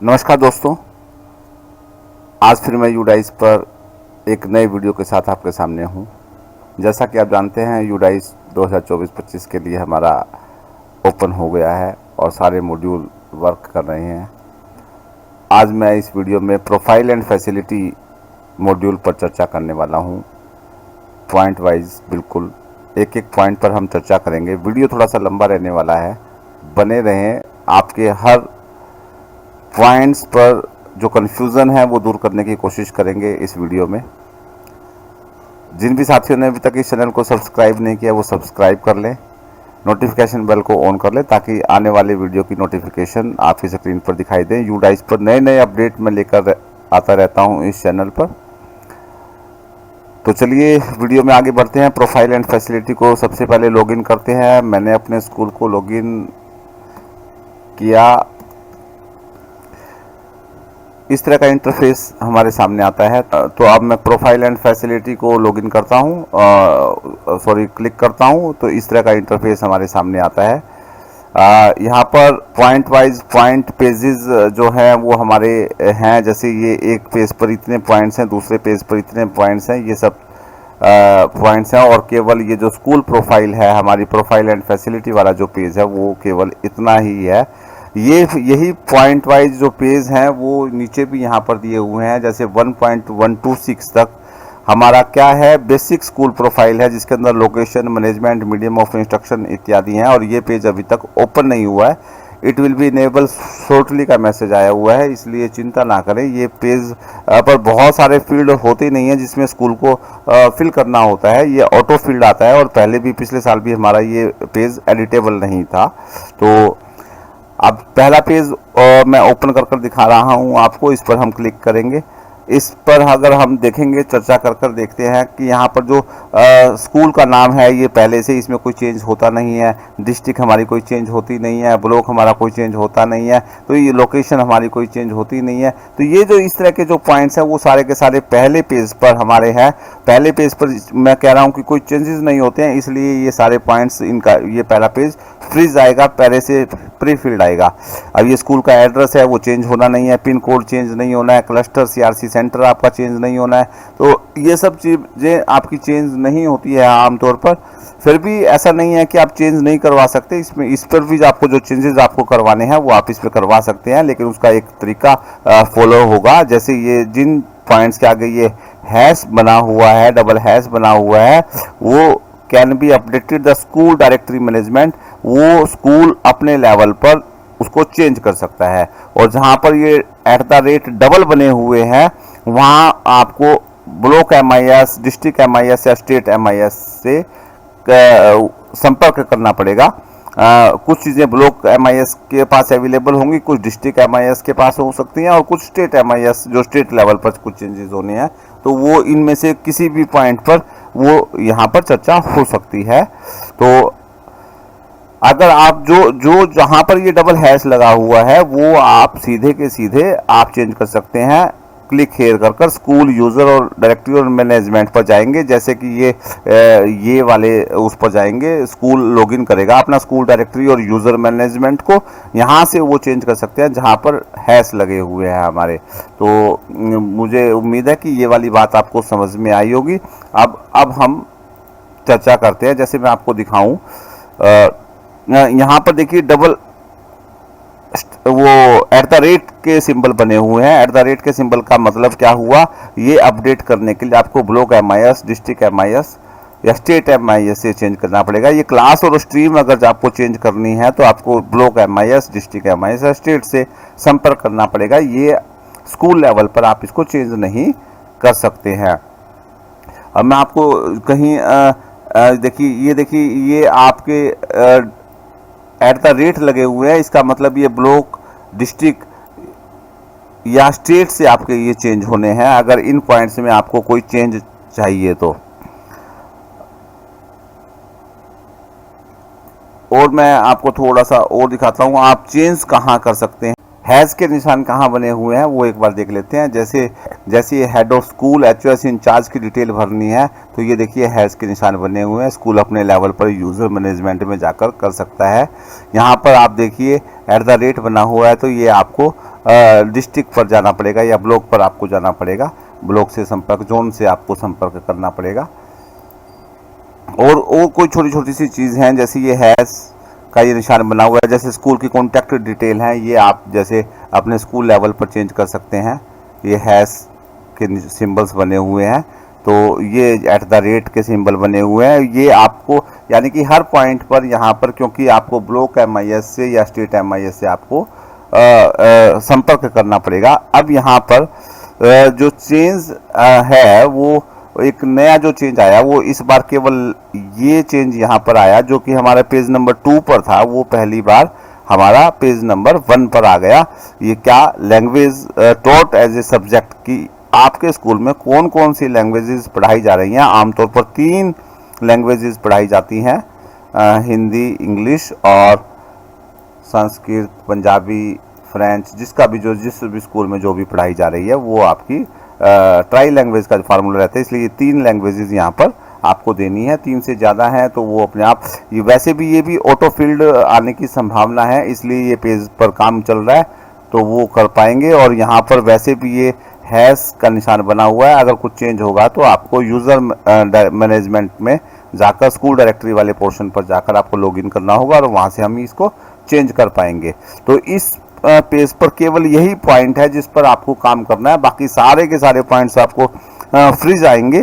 नमस्कार दोस्तों, आज फिर मैं यूडाइस पर एक नए वीडियो के साथ आपके सामने हूं। जैसा कि आप जानते हैं, यूडाइस 2024-25 के लिए हमारा ओपन हो गया है और सारे मॉड्यूल वर्क कर रहे हैं। आज मैं इस वीडियो में प्रोफाइल एंड फैसिलिटी मॉड्यूल पर चर्चा करने वाला हूं। पॉइंट वाइज बिल्कुल एक एक पॉइंट पर हम चर्चा करेंगे। वीडियो थोड़ा सा लंबा रहने वाला है, बने रहें। आपके हर पॉइंट्स पर जो कन्फ्यूज़न है वो दूर करने की कोशिश करेंगे इस वीडियो में। जिन भी साथियों ने अभी तक इस चैनल को सब्सक्राइब नहीं किया वो सब्सक्राइब कर लें, नोटिफिकेशन बेल को ऑन कर लें ताकि आने वाले वीडियो की नोटिफिकेशन आपकी स्क्रीन पर दिखाई दे। यूडाइस पर नए नए अपडेट मैं लेकर आता रहता हूं इस चैनल पर। तो चलिए वीडियो में आगे बढ़ते हैं। प्रोफाइल एंड फैसिलिटी को सबसे पहले लॉगिन करते हैं। मैंने अपने स्कूल को लॉगिन किया। इस तरह का इंटरफेस हमारे सामने आता है। तो अब मैं प्रोफाइल एंड फैसिलिटी को लॉगिन करता हूँ, क्लिक करता हूँ, तो इस तरह का इंटरफेस हमारे सामने आता है। यहाँ पर पॉइंट वाइज पॉइंट पेजेस जो हैं वो हमारे हैं। जैसे ये एक पेज पर इतने पॉइंट्स हैं, दूसरे पेज पर इतने पॉइंट्स हैं, ये सब पॉइंट्स हैं। और केवल ये जो स्कूल प्रोफाइल है, हमारी प्रोफाइल एंड फैसिलिटी वाला जो पेज है वो केवल इतना ही है। यही पॉइंट वाइज जो पेज हैं वो नीचे भी यहाँ पर दिए हुए हैं। जैसे 1.126 तक हमारा क्या है, बेसिक स्कूल प्रोफाइल है, जिसके अंदर location, management, medium of instruction इत्यादि हैं। और ये पेज अभी तक ओपन नहीं हुआ है। It will be enable shortly का मैसेज आया हुआ है, इसलिए चिंता ना करें। ये पेज पर बहुत सारे फील्ड होते नहीं हैं जिसमें स्कूल को फिल करना होता है। ये ऑटो फील्ड आता है और पहले भी पिछले साल भी हमारा ये पेज एडिटेबल नहीं था। तो अब पहला पेज मैं ओपन कर दिखा रहा हूं आपको। इस पर हम क्लिक करेंगे। इस पर अगर हम देखेंगे, चर्चा कर देखते हैं कि यहाँ पर जो स्कूल का नाम है ये पहले से इसमें कोई चेंज होता नहीं है। डिस्ट्रिक्ट हमारी कोई चेंज होती नहीं है, ब्लॉक हमारा कोई चेंज होता नहीं है, तो ये लोकेशन हमारी कोई चेंज होती नहीं है। तो ये जो इस तरह के जो पॉइंट्स हैं वो सारे के सारे पहले पेज पर हमारे हैं। पहले पेज पर मैं कह रहा हूँ कि कोई चेंजेस नहीं होते हैं, इसलिए ये सारे पॉइंट्स, इनका ये पहला पेज फ्रीज आएगा, पहले से प्री फिल्ड आएगा। अब ये स्कूल का एड्रेस है वो चेंज होना नहीं है, पिन कोड चेंज नहीं होना है, क्लस्टर सीआरसी सेंटर आपका चेंज नहीं होना है। तो ये सब चीज़ें आपकी चेंज नहीं होती है आमतौर पर। फिर भी ऐसा नहीं है कि आप चेंज नहीं करवा सकते। इसमें इस पर भी आपको जो चेंजेस आपको करवाने हैं वो आप इसमें करवा सकते हैं, लेकिन उसका एक तरीका फॉलो होगा। जैसे ये जिन पॉइंट्स के आगे ये हैश बना हुआ है, डबल हैश बना हुआ है, वो can be updated the school directory management. वो स्कूल अपने लेवल पर उसको चेंज कर सकता है। और जहां पर ये @ डबल बने हुए हैं वहां आपको ब्लॉक MIS, डिस्ट्रिक्ट MIS या स्टेट MIS से संपर्क करना पड़ेगा। कुछ चीज़ें ब्लॉक MIS के पास अवेलेबल होंगी, कुछ डिस्ट्रिक्ट MIS के पास हो सकती हैं, और कुछ स्टेट MIS जो स्टेट लेवल पर कुछ चेंजेस होने हैं, तो वो इनमें से किसी भी पॉइंट पर वो यहाँ पर चर्चा हो सकती है। तो अगर आप जो जहाँ पर ये डबल हैश लगा हुआ है वो आप सीधे के सीधे आप चेंज कर सकते हैं। क्लिक हेयर कर स्कूल यूज़र और डायरेक्टरी और मैनेजमेंट पर जाएंगे। जैसे कि ये वाले उस पर जाएंगे, स्कूल लॉगिन करेगा अपना स्कूल डायरेक्टरी और यूज़र मैनेजमेंट को, यहाँ से वो चेंज कर सकते हैं जहाँ पर हैश लगे हुए हैं हमारे। तो मुझे उम्मीद है कि ये वाली बात आपको समझ में आई होगी। अब हम चर्चा करते हैं। जैसे मैं आपको दिखाऊँ, यहाँ पर देखिए डबल वो @ के सिंबल बने हुए हैं। @ के सिंबल का मतलब क्या हुआ, ये अपडेट करने के लिए आपको ब्लॉक MIS, डिस्ट्रिक्ट MIS या स्टेट MIS से चेंज करना पड़ेगा। ये क्लास और स्ट्रीम अगर आपको चेंज करनी है तो आपको ब्लॉक MIS, डिस्ट्रिक्ट MIS या स्टेट से संपर्क करना पड़ेगा। ये स्कूल लेवल पर आप इसको चेंज नहीं कर सकते हैं। अब मैं आपको कहीं देखिए ये आपके @ लगे हुए हैं। इसका मतलब ये ब्लॉक, डिस्ट्रिक्ट या स्टेट से आपके ये चेंज होने हैं अगर इन पॉइंट्स में आपको कोई चेंज चाहिए तो। और मैं आपको थोड़ा सा और दिखाता हूँ आप चेंज कहाँ कर सकते हैं। हैज़ के निशान कहाँ बने हुए हैं वो एक बार देख लेते हैं। जैसे head of school HOS incharge की डिटेल भरनी है तो ये देखिए हैज़ के निशान बने हुए हैं। स्कूल अपने लेवल पर यूज़र मैनेजमेंट में जाकर कर सकता है। यहाँ पर आप देखिए @ बना हुआ है, तो ये आपको डिस्ट्रिक्ट पर जाना पड़ेगा या ब्लॉक पर आपको जाना पड़ेगा, ब्लॉक से संपर्क, जोन से आपको संपर्क करना पड़ेगा। और कोई छोटी छोटी सी चीज़ हैं, जैसे ये हैश का ये निशान बना हुआ है, जैसे स्कूल की कॉन्टैक्ट डिटेल हैं, ये आप जैसे अपने स्कूल लेवल पर चेंज कर सकते हैं। ये हैश के सिंबल्स बने हुए हैं, तो ये @ के सिंबल बने हुए हैं। ये आपको यानी कि हर पॉइंट पर यहाँ पर, क्योंकि आपको ब्लॉक MIS से या स्टेट MIS से आपको संपर्क करना पड़ेगा। अब यहाँ पर जो चेंज है वो एक नया जो चेंज आया वो इस बार केवल ये चेंज यहाँ पर आया, जो कि हमारे पेज नंबर 2 पर था, वो पहली बार हमारा पेज नंबर 1 पर आ गया। ये क्या, language taught as a subject की आपके स्कूल में कौन कौन सी लैंग्वेजेस पढ़ाई जा रही हैं। आमतौर पर 3 लैंग्वेजेस पढ़ाई जाती हैं, हिंदी, इंग्लिश और संस्कृत, पंजाबी, फ्रेंच, जिसका भी जिस भी स्कूल में जो भी पढ़ाई जा रही है वो आपकी ट्राई लैंग्वेज का फार्मूला रहता है। इसलिए ये 3 लैंग्वेजेस यहाँ पर आपको देनी है। 3 से ज़्यादा हैं तो वो अपने आप, ये वैसे भी ये भी ऑटो फील्ड आने की संभावना है, इसलिए ये पेज पर काम चल रहा है तो वो कर पाएंगे। और यहाँ पर वैसे भी ये हैश का निशान बना हुआ है, अगर कुछ चेंज होगा तो आपको यूज़र मैनेजमेंट में जाकर स्कूल डायरेक्टरी वाले पोर्शन पर जाकर आपको लॉगिन करना होगा और वहाँ से हम इसको चेंज कर पाएंगे। तो इस पेज पर केवल यही पॉइंट है जिस पर आपको काम करना है, बाकी सारे के सारे पॉइंट्स आपको फ्रीज आएंगे।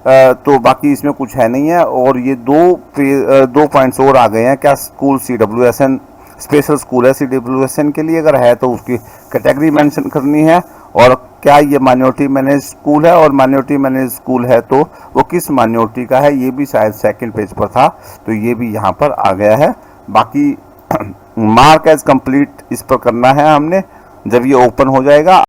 तो बाकी इसमें कुछ है नहीं है। और ये 2 पॉइंट्स और आ गए हैं। क्या स्कूल CWSN स्पेशल स्कूल है, CWSN के लिए अगर है तो उसकी कैटेगरी मेंशन करनी है, और क्या ये माइनॉरिटी मैनेज स्कूल है, और माइनॉरिटी मैनेज स्कूल है तो वो किस माइनॉरिटी का है, ये भी शायद सेकंड पेज पर था, तो ये भी यहाँ पर आ गया है। बाकी मार्क एज कंप्लीट इस पर करना है हमने, जब ये ओपन हो जाएगा